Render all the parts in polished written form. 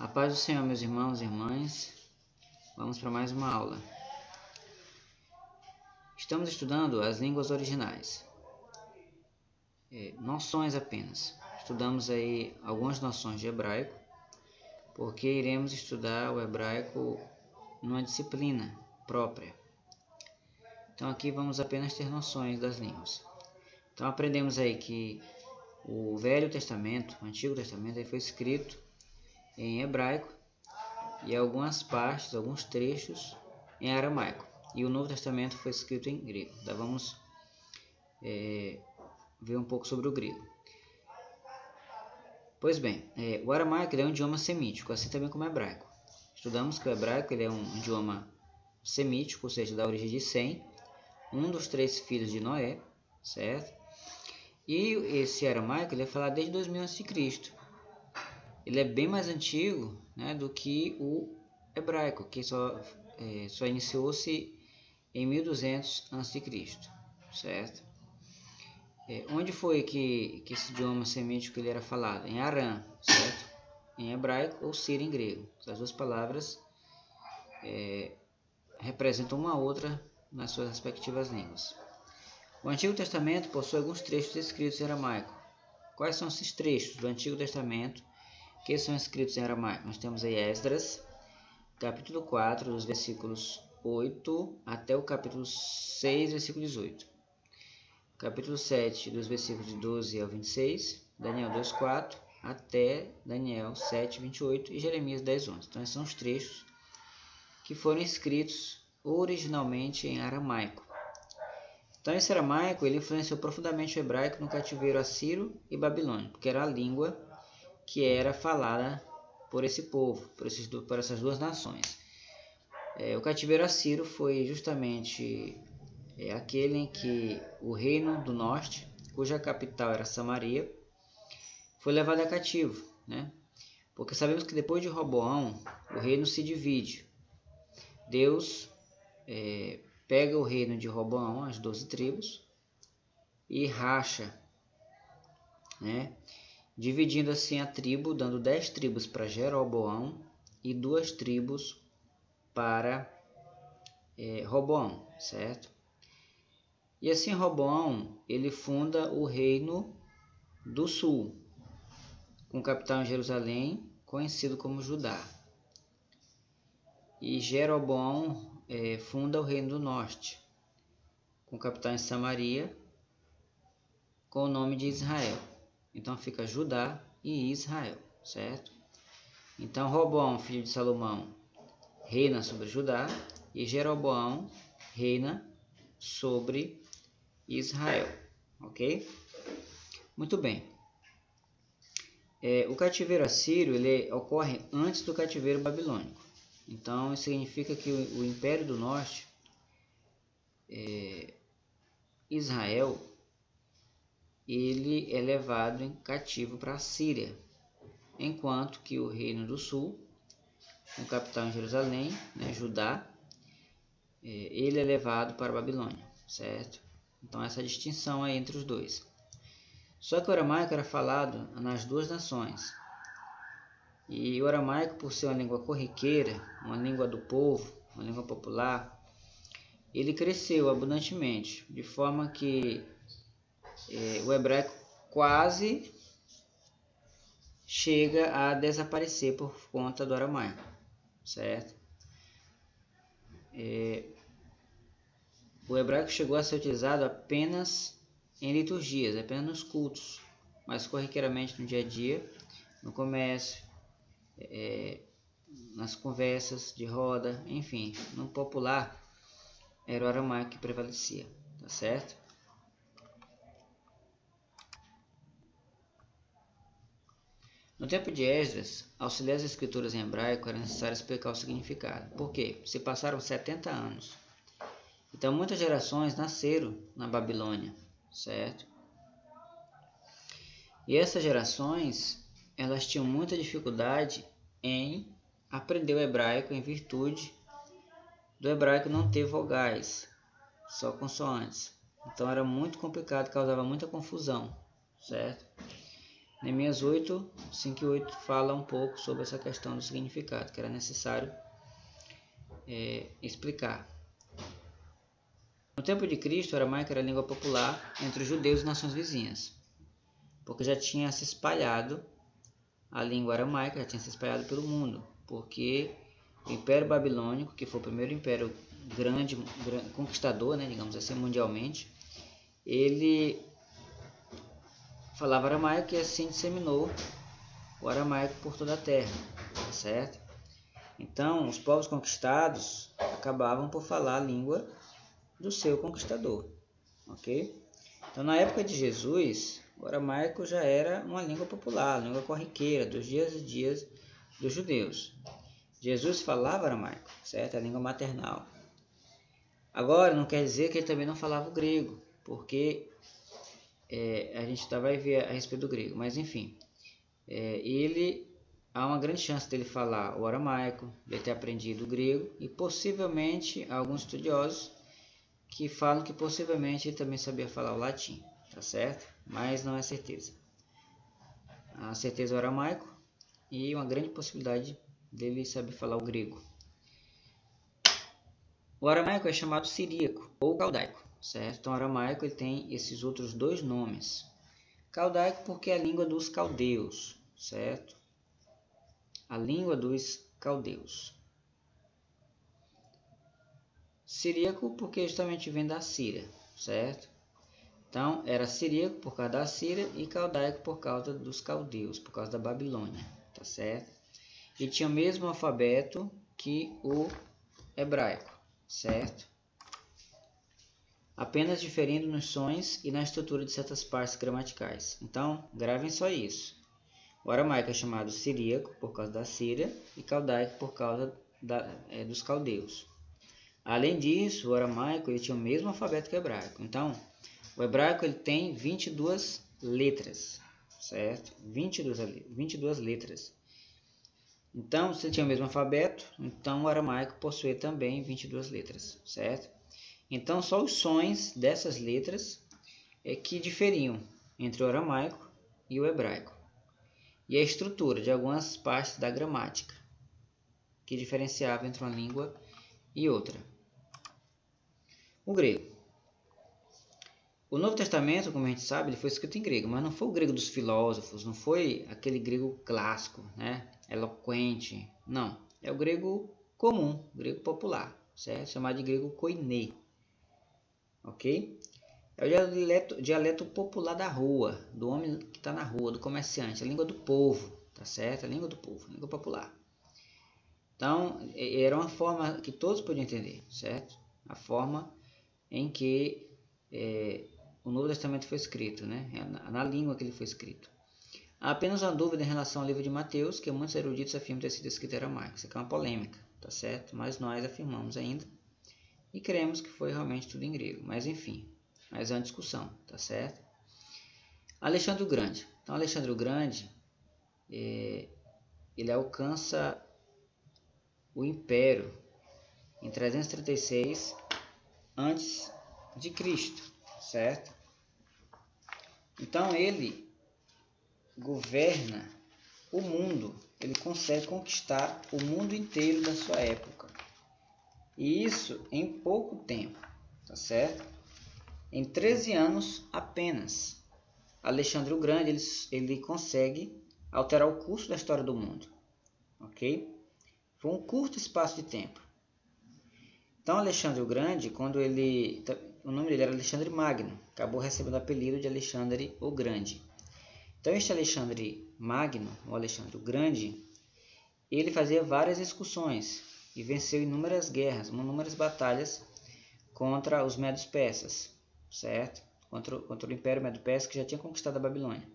A paz do Senhor, meus irmãos e irmãs. Vamos para mais uma aula. Estamos estudando as línguas originais. Noções apenas. Estudamos aí algumas noções de hebraico, porque iremos estudar o hebraico numa disciplina própria. Então aqui vamos apenas ter noções das línguas. Então aprendemos aí que o Velho Testamento, o Antigo Testamento, aí foi escrito em hebraico e algumas partes, alguns trechos em aramaico. E o Novo Testamento foi escrito em grego. Então vamos ver um pouco sobre o grego. Pois bem, o aramaico é um idioma semítico, assim também como o hebraico. Estudamos que o hebraico ele é um idioma semítico, ou seja, da origem de Sem, um dos 3 filhos de Noé, certo? E esse aramaico ele é falado desde 2000 a.C. Ele é bem mais antigo, né, do que o hebraico, que só iniciou-se em 1200 a.C., certo? Onde foi que esse idioma semítico ele era falado? Em Aram, certo? Em hebraico ou sírio em grego. Essas duas palavras representam uma outra nas suas respectivas línguas. O Antigo Testamento possui alguns trechos escritos em aramaico. Quais são esses trechos do Antigo Testamento que são escritos em aramaico? Nós temos aí Esdras, capítulo 4, dos versículos 8 até o capítulo 6, versículo 18. Capítulo 7, dos versículos de 12 ao 26, Daniel 2:4 até Daniel 7:28 e Jeremias 10:11. Então esses são os trechos que foram escritos originalmente em aramaico. Então esse aramaico ele influenciou profundamente o hebraico no cativeiro assírio e babilônico, que era a língua que era falada por esse povo, por essas duas nações. O cativeiro assírio foi justamente aquele em que o reino do norte, cuja capital era Samaria, foi levado a cativo, né? Porque sabemos que depois de Roboão, o reino se divide. Deus pega o reino de Roboão, as 12 tribos, e racha, né? Dividindo assim a tribo, dando 10 tribos para Jeroboão e 2 tribos para Roboão, certo? E assim Roboão, ele funda o reino do sul, com capital em Jerusalém, conhecido como Judá. E Jeroboão funda o reino do norte, com capital em Samaria, com o nome de Israel. Então fica Judá e Israel, certo? Então Roboão, filho de Salomão, reina sobre Judá e Jeroboão reina sobre Israel, ok? Muito bem. O cativeiro assírio ele ocorre antes do cativeiro babilônico. Então isso significa que o Império do Norte, Israel, ele é levado em cativo para a Síria, enquanto que o Reino do Sul, com capital em Jerusalém, né, Judá, ele é levado para a Babilônia, certo? Então essa distinção aí entre os dois. Só que o aramaico era falado nas duas nações. E o aramaico, por ser uma língua corriqueira, uma língua do povo, uma língua popular, ele cresceu abundantemente, de forma que o hebraico quase chega a desaparecer por conta do aramaico, certo? O hebraico chegou a ser utilizado apenas em liturgias, apenas nos cultos, mas corriqueiramente no dia a dia, no comércio, nas conversas de roda, enfim, no popular era o aramaico que prevalecia, tá certo? No tempo de Esdras, auxiliar as escrituras em hebraico era necessário explicar o significado. Por quê? Se passaram 70 anos. Então muitas gerações nasceram na Babilônia, certo? E essas gerações, elas tinham muita dificuldade em aprender o hebraico em virtude do hebraico não ter vogais, só consoantes. Então era muito complicado, causava muita confusão, certo? Neemias 8, 5 e 8 fala um pouco sobre essa questão do significado, que era necessário explicar. No tempo de Cristo, o aramaico era a língua popular entre os judeus e nações vizinhas, porque já tinha se espalhado, a língua aramaica já tinha se espalhado pelo mundo, porque o Império Babilônico, que foi o primeiro império grande conquistador, né, digamos assim, mundialmente, ele falava aramaico e assim disseminou o aramaico por toda a terra, certo? Então, os povos conquistados acabavam por falar a língua do seu conquistador, ok? Então, na época de Jesus, o aramaico já era uma língua popular, uma língua corriqueira, dos dias e dias dos judeus. Jesus falava aramaico, certo? A língua maternal. Agora, não quer dizer que ele também não falava o grego, porque a gente vai ver a respeito do grego, mas enfim, há uma grande chance dele falar o aramaico, de ter aprendido o grego, e possivelmente alguns estudiosos que falam que possivelmente ele também sabia falar o latim, tá certo? Mas não é certeza. A certeza é o aramaico e uma grande possibilidade dele saber falar o grego. O aramaico é chamado siríaco ou caldaico, certo? Então o aramaico ele tem esses outros dois nomes. Caldaico porque é a língua dos caldeus, certo? A língua dos caldeus. Siríaco porque justamente vem da Síria, certo? Então era siríaco por causa da Síria e caldaico por causa dos caldeus, por causa da Babilônia, tá certo? E tinha o mesmo alfabeto que o hebraico, certo? Apenas diferindo nos sons e na estrutura de certas partes gramaticais. Então, gravem só isso. O aramaico é chamado siríaco por causa da Síria e caldaico por causa dos caldeus. Além disso, o aramaico ele tinha o mesmo alfabeto que o hebraico. Então, o hebraico ele tem 22 letras, certo? 22 letras. Então, se ele tinha o mesmo alfabeto, então o aramaico possuía também 22 letras, certo? Então, só os sons dessas letras é que diferiam entre o aramaico e o hebraico. E a estrutura de algumas partes da gramática, que diferenciava entre uma língua e outra. O grego. O Novo Testamento, como a gente sabe, ele foi escrito em grego, mas não foi o grego dos filósofos, não foi aquele grego clássico, né? Eloquente, não. É o grego comum, grego popular, certo? Chamado de grego koiné, ok? É o dialeto popular da rua, do homem que está na rua, do comerciante, a língua do povo, tá certo? A língua do povo, a língua popular. Então, era uma forma que todos podiam entender, certo? A forma em que o Novo Testamento foi escrito, né? Na língua que ele foi escrito. Há apenas uma dúvida em relação ao livro de Mateus, que muitos eruditos afirmam ter sido escrito em aramaico. Isso aqui é uma polêmica, tá certo? Mas nós afirmamos ainda e cremos que foi realmente tudo em grego. Mas enfim, mas é uma discussão, tá certo? Alexandre o Grande. Então, Alexandre o Grande, ele alcança o Império em 336 antes de Cristo, certo? Então ele governa o mundo, ele consegue conquistar o mundo inteiro da sua época. E isso em pouco tempo, tá certo? Em 13 anos apenas, Alexandre o Grande ele consegue alterar o curso da história do mundo, ok? Foi um curto espaço de tempo. Então Alexandre o Grande, o nome dele era Alexandre Magno, acabou recebendo o apelido de Alexandre o Grande. Então este Alexandre Magno, ou Alexandre o Grande, ele fazia várias excursões e venceu inúmeras guerras, inúmeras batalhas contra os medos-persas, certo? Contra o Império Medo-Persa que já tinha conquistado a Babilônia.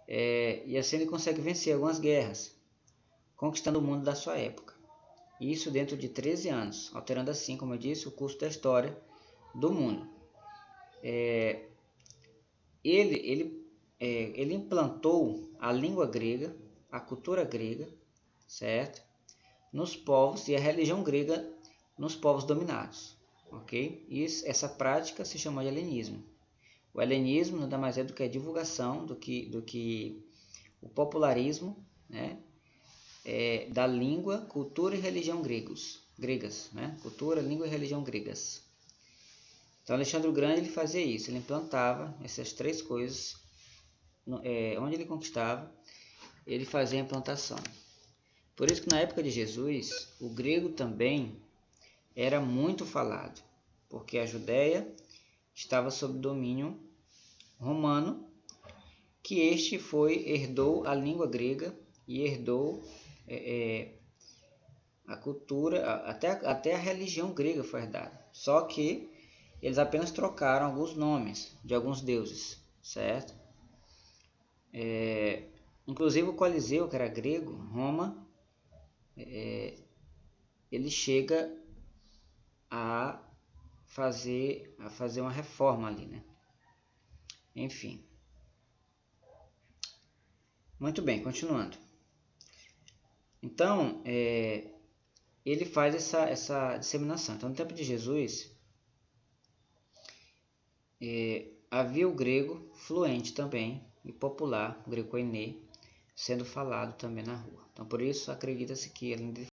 E assim ele consegue vencer algumas guerras, conquistando o mundo da sua época. Isso dentro de 13 anos, alterando assim, como eu disse, o curso da história do mundo. Ele implantou a língua grega, a cultura grega, certo? Nos povos e a religião grega nos povos dominados, ok? Essa prática se chama de helenismo. O helenismo nada mais é do que a divulgação, do que o popularismo, né, da língua, cultura e religião gregas, né? Cultura, língua e religião gregas. Então Alexandre o Grande ele fazia isso, ele implantava essas três coisas, onde ele conquistava, ele fazia a implantação. Por isso que na época de Jesus, o grego também era muito falado, porque a Judéia estava sob domínio romano, que herdou a língua grega e herdou a cultura, até a religião grega foi herdada. Só que eles apenas trocaram alguns nomes de alguns deuses, certo? Inclusive o Coliseu, que era grego, Roma, ele chega a fazer uma reforma ali, né? Enfim. Muito bem, continuando. Então, ele faz essa disseminação. Então, no tempo de Jesus, havia o grego fluente também, e popular, o grego koiné, sendo falado também na rua. Então, por isso, acredita-se que, além de